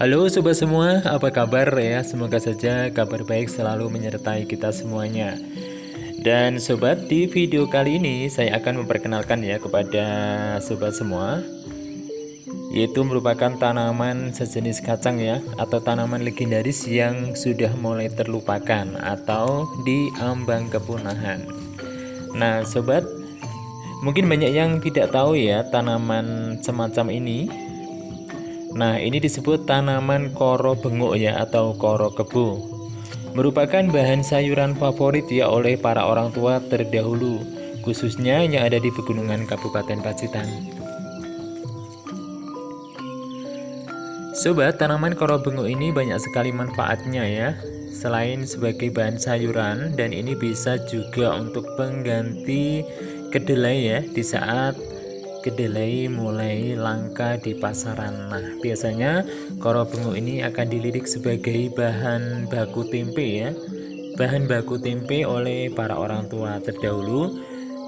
Halo sobat semua, apa kabar ya? Semoga saja kabar baik selalu menyertai kita semuanya. Dan sobat, di video kali ini saya akan memperkenalkan ya kepada sobat semua, yaitu merupakan tanaman sejenis kacang ya, atau tanaman legendaris yang sudah mulai terlupakan atau diambang kepunahan. Nah sobat, mungkin banyak yang tidak tahu ya tanaman semacam ini. Nah, ini disebut tanaman koro benguk ya, atau koro kebo. Merupakan bahan sayuran favorit ya oleh para orang tua terdahulu, khususnya yang ada di pegunungan Kabupaten Pacitan. Sobat, tanaman koro benguk ini banyak sekali manfaatnya ya. Selain sebagai bahan sayuran, dan ini bisa juga untuk pengganti kedelai ya di saat kedelai mulai langka di pasaran. Nah, biasanya koro benguk ini akan dilirik sebagai bahan baku tempe ya. Bahan baku tempe oleh para orang tua terdahulu,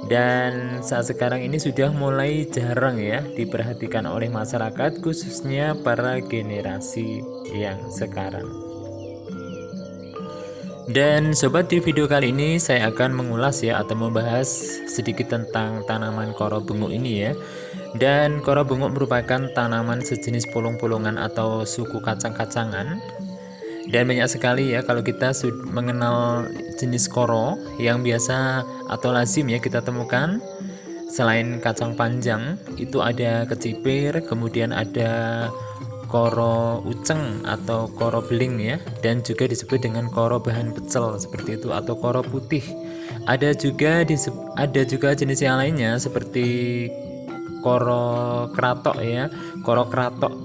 dan saat sekarang ini sudah mulai jarang ya diperhatikan oleh masyarakat, khususnya para generasi yang sekarang. Dan sobat, di video kali ini saya akan mengulas ya atau membahas sedikit tentang tanaman koro benguk ini ya. Dan koro benguk merupakan tanaman sejenis polong-polongan atau suku kacang-kacangan. Dan banyak sekali ya kalau kita mengenal jenis koro yang biasa atau lazim ya kita temukan. Selain kacang panjang, itu ada kecipir, kemudian ada koro uceng atau koro beling ya, dan juga disebut dengan koro bahan pecel seperti itu, atau koro putih. Ada juga jenis yang lainnya seperti koro kratok ya. Koro kratok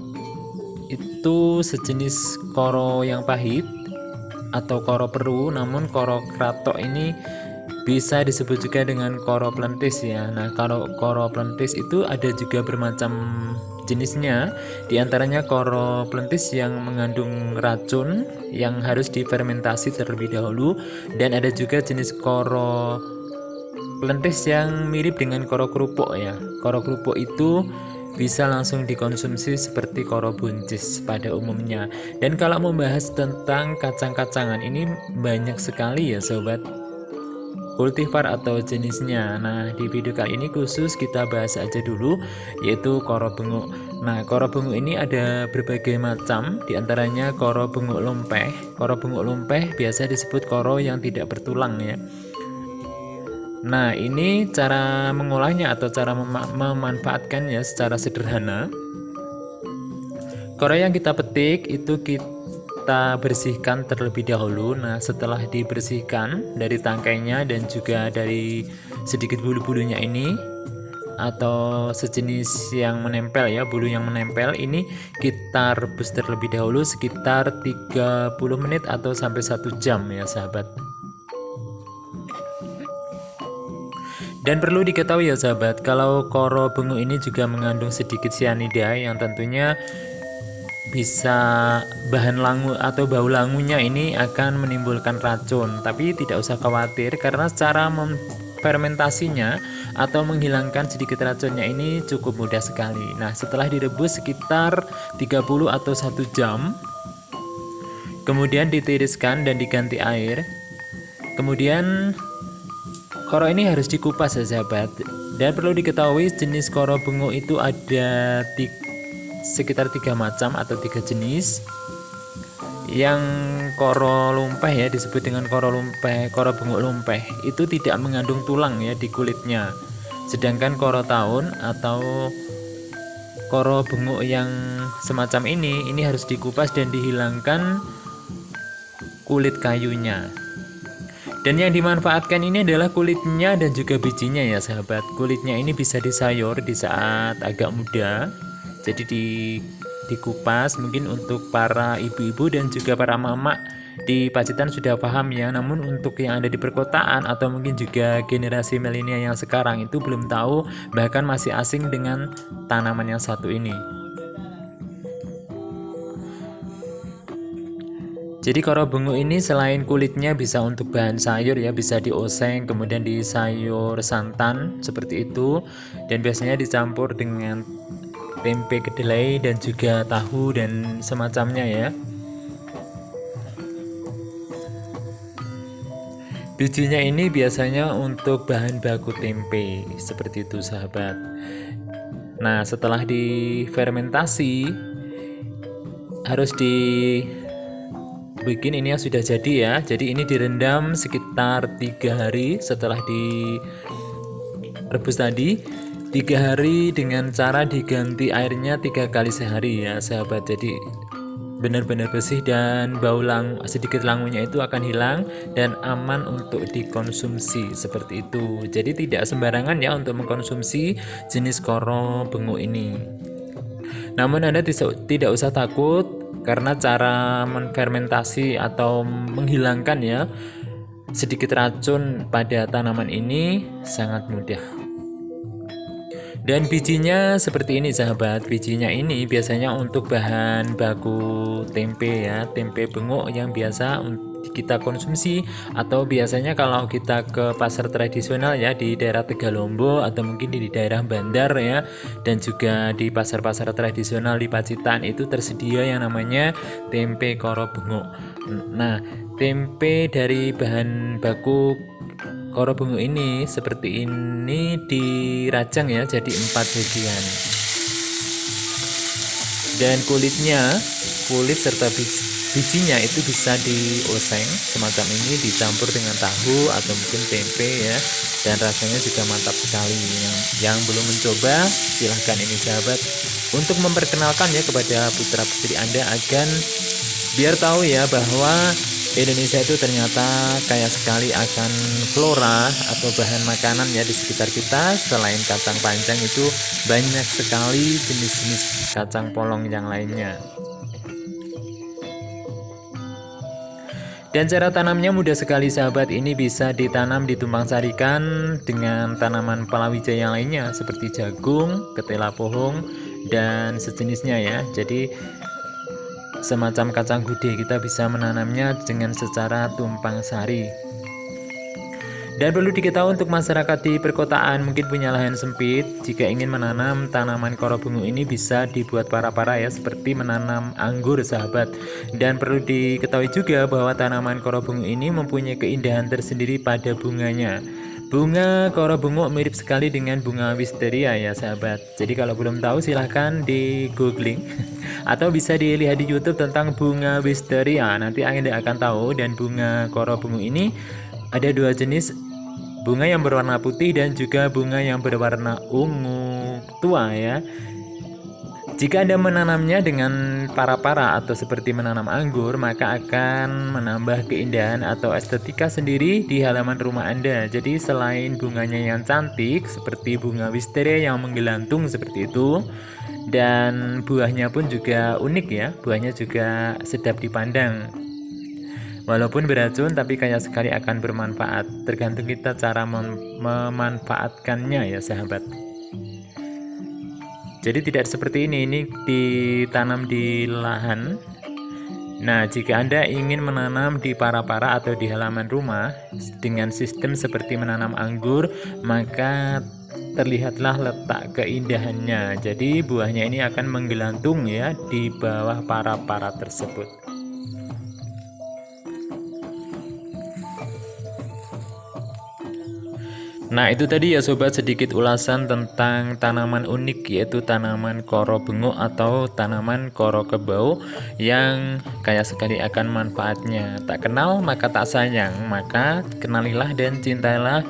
itu sejenis koro yang pahit atau koro peru, namun koro kratok ini bisa disebut juga dengan koro plentis ya. Nah, kalau koro plentis itu ada juga bermacam jenisnya. Di antaranya koro plentis yang mengandung racun yang harus difermentasi terlebih dahulu, dan ada juga jenis koro plentis yang mirip dengan koro kerupuk ya. Koro kerupuk itu bisa langsung dikonsumsi seperti koro buncis pada umumnya. Dan kalau membahas tentang kacang-kacangan ini banyak sekali ya sobat, kultivar atau jenisnya. Nah, di video kali ini khusus kita bahas aja dulu, yaitu koro benguk. Nah, koro benguk ini ada berbagai macam, diantaranya koro benguk lompeh. Koro benguk lompeh biasa disebut koro yang tidak bertulang ya. Nah, ini cara mengolahnya atau cara memanfaatkannya secara sederhana. Koro yang kita petik itu kita bersihkan terlebih dahulu. Nah, setelah dibersihkan dari tangkainya dan juga dari sedikit bulu-bulunya ini atau sejenis yang menempel ya, bulu yang menempel ini, kita rebus terlebih dahulu sekitar 30 menit atau sampai 1 jam ya sahabat. Dan perlu diketahui ya sahabat, kalau koro benguk ini juga mengandung sedikit cyanida yang tentunya bisa bahan langu atau bau langunya ini akan menimbulkan racun. Tapi tidak usah khawatir karena cara fermentasinya atau menghilangkan sedikit racunnya ini cukup mudah sekali. Nah, setelah direbus sekitar 30 atau 1 jam, kemudian ditiriskan dan diganti air. Kemudian koro ini harus dikupas ya sahabat. Dan perlu diketahui jenis koro benguk itu ada sekitar 3 macam atau 3 jenis. Yang koro lumpeh ya disebut dengan koro lumpeh, koro benguk lumpeh itu tidak mengandung tulang ya di kulitnya. Sedangkan koro tahun atau koro benguk yang semacam ini harus dikupas dan dihilangkan kulit kayunya. Dan yang dimanfaatkan ini adalah kulitnya dan juga bijinya ya sahabat. Kulitnya ini bisa disayur di saat agak muda. Jadi dikupas, mungkin untuk para ibu-ibu dan juga para mama di Pacitan sudah paham ya. Namun untuk yang ada di perkotaan atau mungkin juga generasi milenial yang sekarang itu belum tahu, bahkan masih asing dengan tanaman yang satu ini. Jadi koro benguk ini selain kulitnya bisa untuk bahan sayur ya, bisa dioseng, kemudian di sayur santan seperti itu, dan biasanya dicampur dengan tempe kedelai dan juga tahu dan semacamnya ya. Bijinya ini biasanya untuk bahan baku tempe, seperti itu sahabat. Nah, setelah difermentasi harus dibikin ini yang sudah jadi ya. Jadi ini direndam sekitar 3 hari setelah direbus tadi. 3 hari dengan cara diganti airnya 3 kali sehari ya sahabat. Jadi benar-benar bersih dan bau sedikit langunya itu akan hilang dan aman untuk dikonsumsi seperti itu. Jadi tidak sembarangan ya untuk mengkonsumsi jenis koro benguk ini. Namun Anda tidak usah takut karena cara menfermentasi atau menghilangkan ya sedikit racun pada tanaman ini sangat mudah. Dan bijinya seperti ini sahabat. Bijinya ini biasanya untuk bahan baku tempe ya, tempe benguk yang biasa kita konsumsi, atau biasanya kalau kita ke pasar tradisional ya di daerah Tegalombo atau mungkin di daerah Bandar ya, dan juga di pasar-pasar tradisional di Pacitan itu tersedia yang namanya tempe koro benguk. Nah, tempe dari bahan baku koro benguk ini seperti ini dirajang ya jadi 4 bagian. Dan kulit serta bijinya itu bisa dioseng semacam ini, dicampur dengan tahu atau mungkin tempe ya, dan rasanya juga mantap sekali. Yang belum mencoba silahkan ini sahabat untuk memperkenalkan ya kepada putra putri Anda agar biar tahu ya bahwa Indonesia itu ternyata kaya sekali akan flora atau bahan makanan ya di sekitar kita. Selain kacang panjang itu banyak sekali jenis-jenis kacang polong yang lainnya. Dan cara tanamnya mudah sekali sahabat. Ini bisa ditanam ditumpang sarikan dengan tanaman palawija yang lainnya seperti jagung, ketela pohong, dan sejenisnya ya. Jadi semacam kacang gude kita bisa menanamnya dengan secara tumpang sari. Dan perlu diketahui untuk masyarakat di perkotaan mungkin punya lahan sempit, jika ingin menanam tanaman koro benguk ini bisa dibuat para-para ya, seperti menanam anggur sahabat. Dan perlu diketahui juga bahwa tanaman koro benguk ini mempunyai keindahan tersendiri pada bunganya. Bunga koro benguk mirip sekali dengan bunga wisteria ya sahabat. Jadi kalau belum tahu silahkan di googling atau bisa dilihat di YouTube tentang bunga wisteria. Nanti Anda akan tahu. Dan bunga koro benguk ini ada 2 jenis, bunga yang berwarna putih dan juga bunga yang berwarna ungu tua ya. Jika Anda menanamnya dengan para-para atau seperti menanam anggur, maka akan menambah keindahan atau estetika sendiri di halaman rumah Anda. Jadi selain bunganya yang cantik seperti bunga wisteria yang menggelantung seperti itu, dan buahnya pun juga unik ya, buahnya juga sedap dipandang. Walaupun beracun tapi kaya sekali akan bermanfaat. Tergantung kita cara memanfaatkannya ya sahabat. Jadi tidak seperti ini ditanam di lahan. Nah, jika Anda ingin menanam di para-para atau di halaman rumah dengan sistem seperti menanam anggur, maka terlihatlah letak keindahannya. Jadi buahnya ini akan menggelantung ya di bawah para-para tersebut. Nah itu tadi ya sobat sedikit ulasan tentang tanaman unik, yaitu tanaman koro benguk atau tanaman koro kebau yang kaya sekali akan manfaatnya. Tak kenal maka tak sayang, maka kenalilah dan cintailah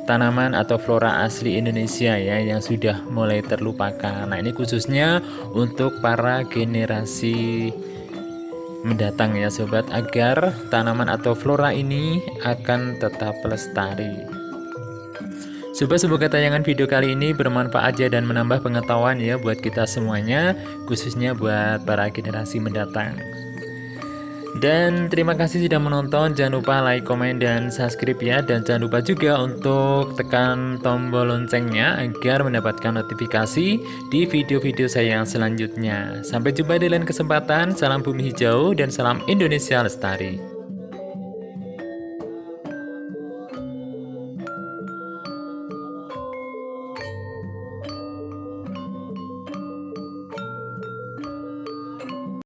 tanaman atau flora asli Indonesia ya yang sudah mulai terlupakan. Nah ini khususnya untuk para generasi mendatang ya sobat, agar tanaman atau flora ini akan tetap lestari. Sobat, semoga tayangan video kali ini bermanfaat ya dan menambah pengetahuan ya buat kita semuanya, khususnya buat para generasi mendatang. Dan terima kasih sudah menonton, jangan lupa like, komen, dan subscribe ya. Dan jangan lupa juga untuk tekan tombol loncengnya agar mendapatkan notifikasi di video-video saya yang selanjutnya. Sampai jumpa di lain kesempatan, salam bumi hijau dan salam Indonesia lestari.